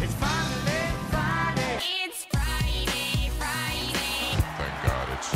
It's finally Friday. It's Friday, Friday. Thank God it's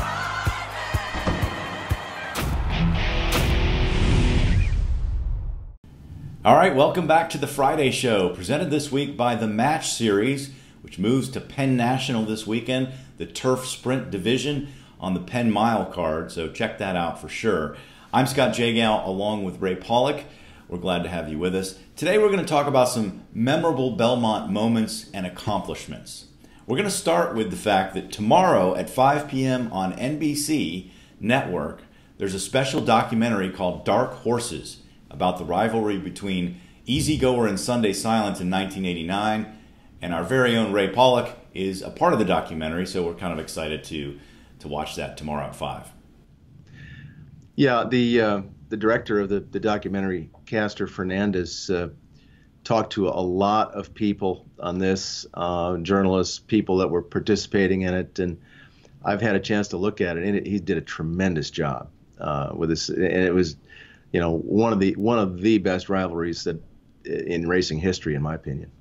All right, welcome back to the Friday Show, presented this week by the Match Series, which moves to Penn National this weekend, the Turf Sprint Division on the Penn Mile card, so check that out for sure. I'm Scott Jagow along with Ray Paulick. We're glad to have you with us. Today we're going to talk about some memorable Belmont moments and accomplishments. We're going to start with the fact that tomorrow at 5 p.m. on NBC Network, there's a special documentary called Dark Horses about the rivalry between Easy Goer and Sunday Silence in 1989. And our very own Ray Paulick is a part of the documentary, so we're kind of excited to watch that tomorrow at 5. Yeah, the director of the documentary, Castor Fernandez, talked to a lot of people on this, journalists, people that were participating in it, and I've had a chance to look at it, and he did a tremendous job with this, and it was, you know, one of the best rivalries that in racing history, in my opinion.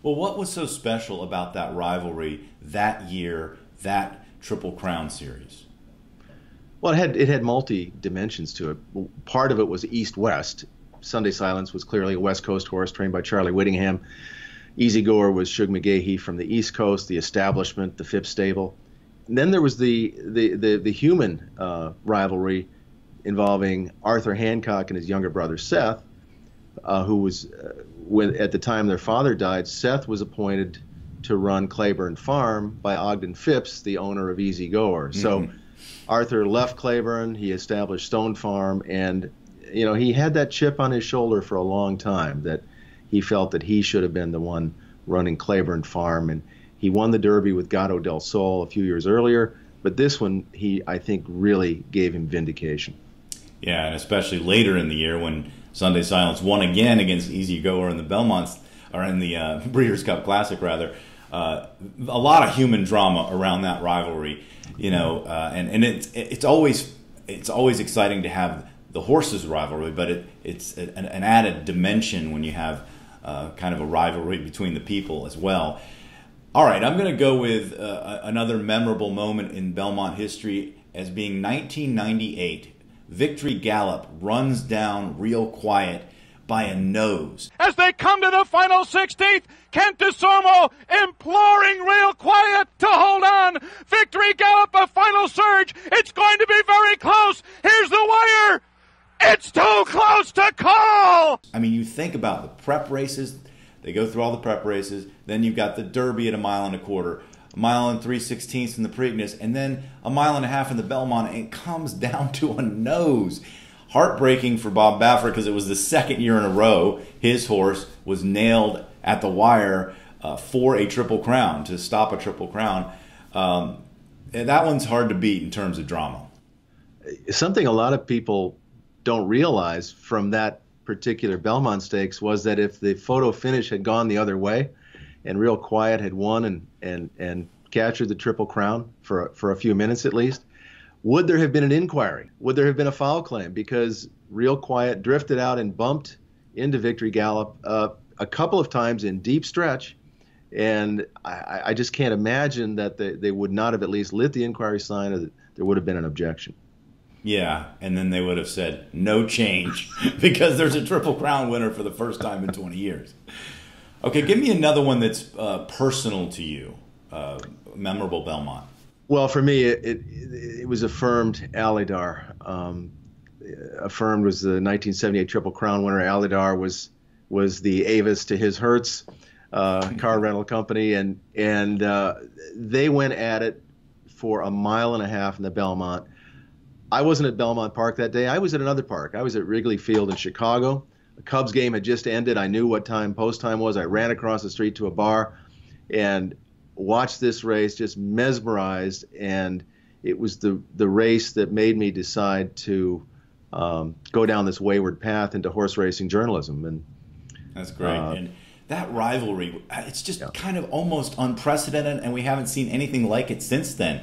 Well, what was so special about that rivalry that year, that Triple Crown series? Well, it had multi dimensions to it. Part of it was east-west. Sunday Silence was clearly a West Coast horse trained by Charlie Whittingham. Easy Goer was Shug McGahee from the East Coast, the establishment, the Phipps stable. And then there was the human rivalry involving Arthur Hancock and his younger brother Seth, who was, at the time their father died, Seth was appointed to run Claiborne Farm by Ogden Phipps, the owner of Easy Goer. So Arthur left Claiborne, he established Stone Farm, and you know, he had that chip on his shoulder for a long time that he felt that he should have been the one running Claiborne Farm, and he won the Derby with Gato del Sol a few years earlier, but this one, I think, really gave him vindication. Yeah, and especially later in the year when Sunday Silence won again against Easy Goer in the Belmonts, or in the Breeders' Cup Classic, rather. A lot of human drama around that rivalry, you know, and it's always exciting to have the horses rivalry, but it's an added dimension when you have kind of a rivalry between the people as well. All right, I'm going to go with another memorable moment in Belmont history as being 1998. Victory Gallop runs down Real Quiet by a nose. As they come to the final 16th, Kent DeSormo imploring Real Quiet to hold on. Victory Gallop, a final surge. It's going to be very close. Here's the wire. It's too close to call. I mean, you think about the prep races. They go through all the prep races. Then you've got the Derby at 1 1/4 miles, a 1 3/16 in the Preakness, and then 1.5 miles in the Belmont, and it comes down to a nose. Heartbreaking for Bob Baffert because it was the second year in a row his horse was nailed at the wire for a Triple Crown, to stop a Triple Crown. That one's hard to beat in terms of drama. Something a lot of people don't realize from that particular Belmont Stakes was that if the photo finish had gone the other way and Real Quiet had won and captured the Triple Crown for a few minutes at least, would there have been an inquiry? Would there have been a foul claim? Because Real Quiet drifted out and bumped into Victory Gallop a couple of times in deep stretch, and I just can't imagine that they would not have at least lit the inquiry sign, or that there would have been an objection. Yeah, and then they would have said no change because there's a Triple Crown winner for the first time in 20 years. Okay, give me another one that's personal to you, memorable Belmont. Well, for me, it was Affirmed Alydar. Affirmed was the 1978 Triple Crown winner. Alydar was the Avis to his Hertz car rental company, and they went at it for 1.5 miles in the Belmont. I wasn't at Belmont Park that day. I was at another park. I was at Wrigley Field in Chicago. The Cubs game had just ended. I knew what time post time was. I ran across the street to a bar and watched this race, just mesmerized, and it was the race that made me decide to go down this wayward path into horse racing journalism. And that's great. And that rivalry, it's just kind of almost unprecedented, and we haven't seen anything like it since then.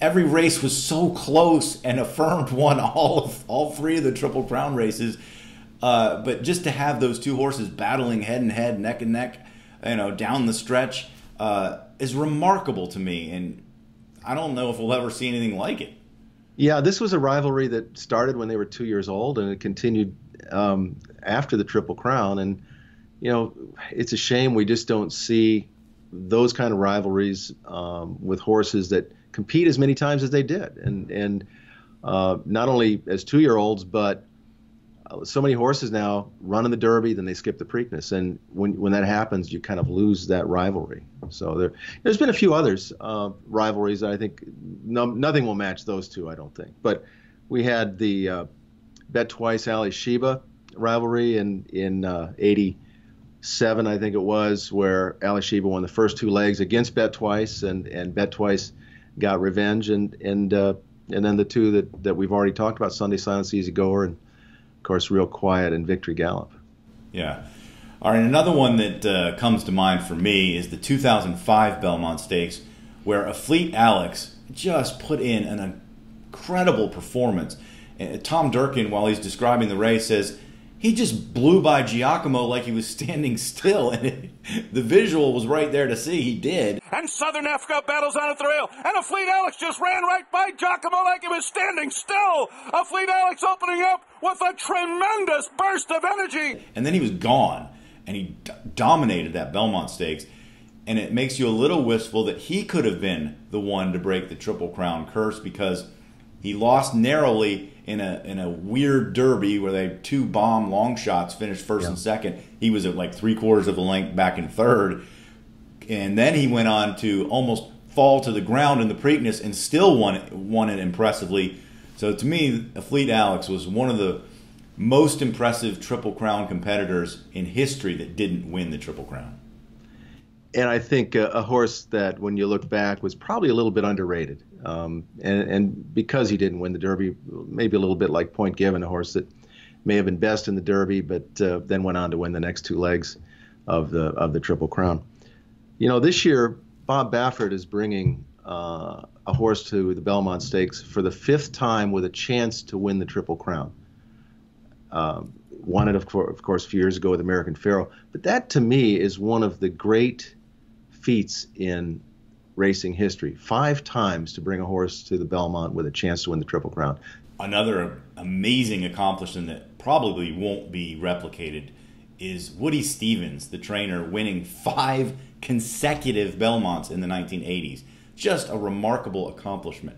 Every race was so close, and Affirmed won all three of the Triple Crown races. But just to have those two horses battling head and head, neck and neck, down the stretch is remarkable to me, and I don't know if we'll ever see anything like it. Yeah, this was a rivalry that started when they were 2 years old, and it continued after the Triple Crown. And it's a shame we just don't see those kind of rivalries with horses that compete as many times as they did, and not only as 2-year-olds, but so many horses now run in the Derby, then they skip the Preakness, and when that happens, you kind of lose that rivalry. So there's been a few others rivalries that I think nothing will match those two, I don't think. But we had the Bet Twice Ali Sheba rivalry in '87, I think it was, where Ali Sheba won the first 2 legs against Bet Twice, and Bet Twice got revenge, and then the two that we've already talked about, Sunday Silence, Easy Goer, and of course Real Quiet and Victory Gallop. Yeah. All right, another one that comes to mind for me is the 2005 Belmont Stakes, where Afleet Alex just put in an incredible performance. Tom Durkin, while he's describing the race, says he just blew by Giacomo like he was standing still, and the visual was right there to see. He did. And Southern Africa battles on at the rail, and Afleet Alex just ran right by Giacomo like he was standing still. Afleet Alex opening up with a tremendous burst of energy. And then he was gone, and he dominated that Belmont Stakes. And it makes you a little wistful that he could have been the one to break the Triple Crown curse, because he lost narrowly in a weird derby where they had 2 bomb long shots, finished first and second. He was at like 3/4 of a length back in third. And then he went on to almost fall to the ground in the Preakness and still won it impressively. So to me, Afleet Alex was one of the most impressive Triple Crown competitors in history that didn't win the Triple Crown. And I think a horse that, when you look back, was probably a little bit underrated. And because he didn't win the Derby, maybe a little bit like Point Given, a horse that may have been best in the Derby, but then went on to win the next 2 legs of the Triple Crown. This year, Bob Baffert is bringing a horse to the Belmont Stakes for the 5th time with a chance to win the Triple Crown. Won it, of course, a few years ago with American Pharoah. But that, to me, is one of the great feats in racing history. 5 times to bring a horse to the Belmont with a chance to win the Triple Crown. Another amazing accomplishment that probably won't be replicated is Woody Stevens, the trainer, winning 5 consecutive Belmonts in the 1980s. Just a remarkable accomplishment.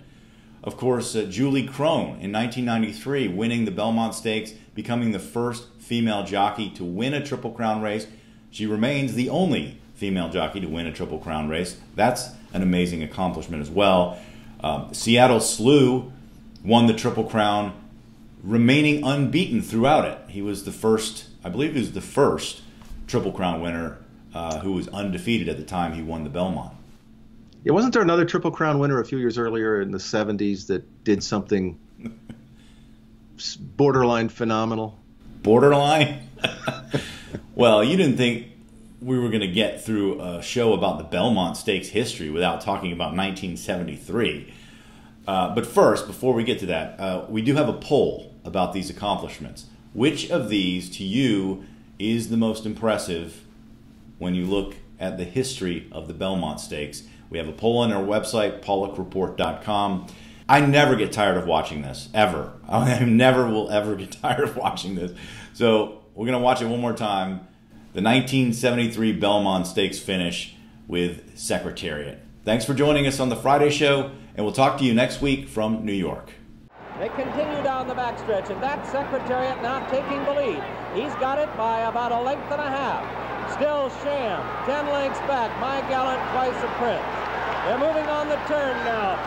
Of course, Julie Crone in 1993, winning the Belmont Stakes, becoming the first female jockey to win a Triple Crown race. She remains the only female jockey to win a Triple Crown race. That's an amazing accomplishment as well. Seattle Slew won the Triple Crown, remaining unbeaten throughout it. He was the first, I believe he was the first Triple Crown winner who was undefeated at the time he won the Belmont. Yeah, wasn't there another Triple Crown winner a few years earlier in the 70s that did something borderline phenomenal? Borderline? Well, you didn't think we were going to get through a show about the Belmont Stakes history without talking about 1973. But first, before we get to that, we do have a poll about these accomplishments. Which of these, to you, is the most impressive when you look at the history of the Belmont Stakes? We have a poll on our website, PaulickReport.com. I never get tired of watching this, ever. I never will ever get tired of watching this. So we're going to watch it one more time. The 1973 Belmont Stakes finish with Secretariat. Thanks for joining us on the Friday show, and we'll talk to you next week from New York. They continue down the backstretch, and that Secretariat now taking the lead. He's got it by about 1.5 lengths. Still Sham, 10 lengths back. My Gallant, Twice a Prince. They're moving on the turn now.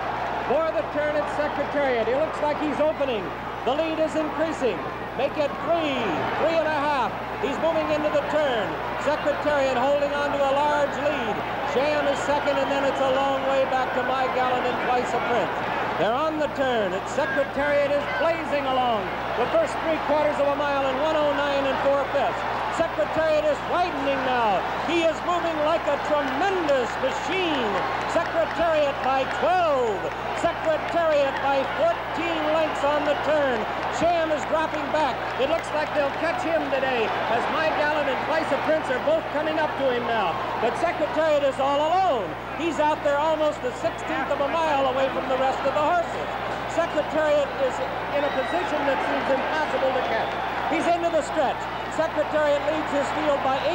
For the turn at Secretariat. He looks like he's opening. The lead is increasing. Make it 3.5. He's moving into the turn. Secretariat holding on to a large lead. Sham is second, and then it's a long way back to My Gallant and Twice a Prince. They're on the turn. Its Secretariat is blazing along the first 3/4 of a mile in 1:09 4/5. Secretariat is widening now. He is moving like a tremendous machine. Secretariat by 12. Secretariat by 14 lengths on the turn. Sham is dropping back. It looks like they'll catch him today as My Gallant and Twice a Prince are both coming up to him now. But Secretariat is all alone. He's out there almost a 16th of a mile away from the rest of the horses. Secretariat is in a position that seems impossible to catch. He's into the stretch. Secretariat leads his field by 18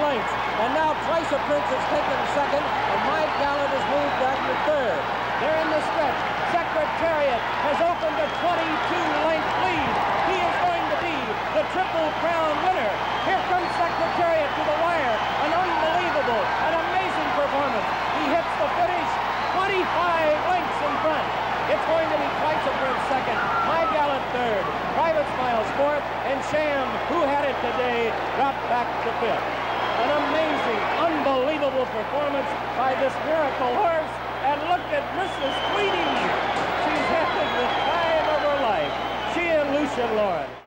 lengths. And now Twice a Prince has taken second, and My Gallant has moved back to third. They're in the stretch. Secretariat has opened a 22-length lead. He is going to be the Triple Crown winner. Here comes Secretariat to the wire. An unbelievable, an amazing performance. He hits the finish 25 lengths in front. It's going to be Twice a Prince second, My Gallant third, Private Smiles fourth, and Sham, who had it today, dropped back to fifth. An amazing, unbelievable performance by this miracle horse. And look at Mrs. Tweedy. She's having the time of her life. She and Lucian Lauren.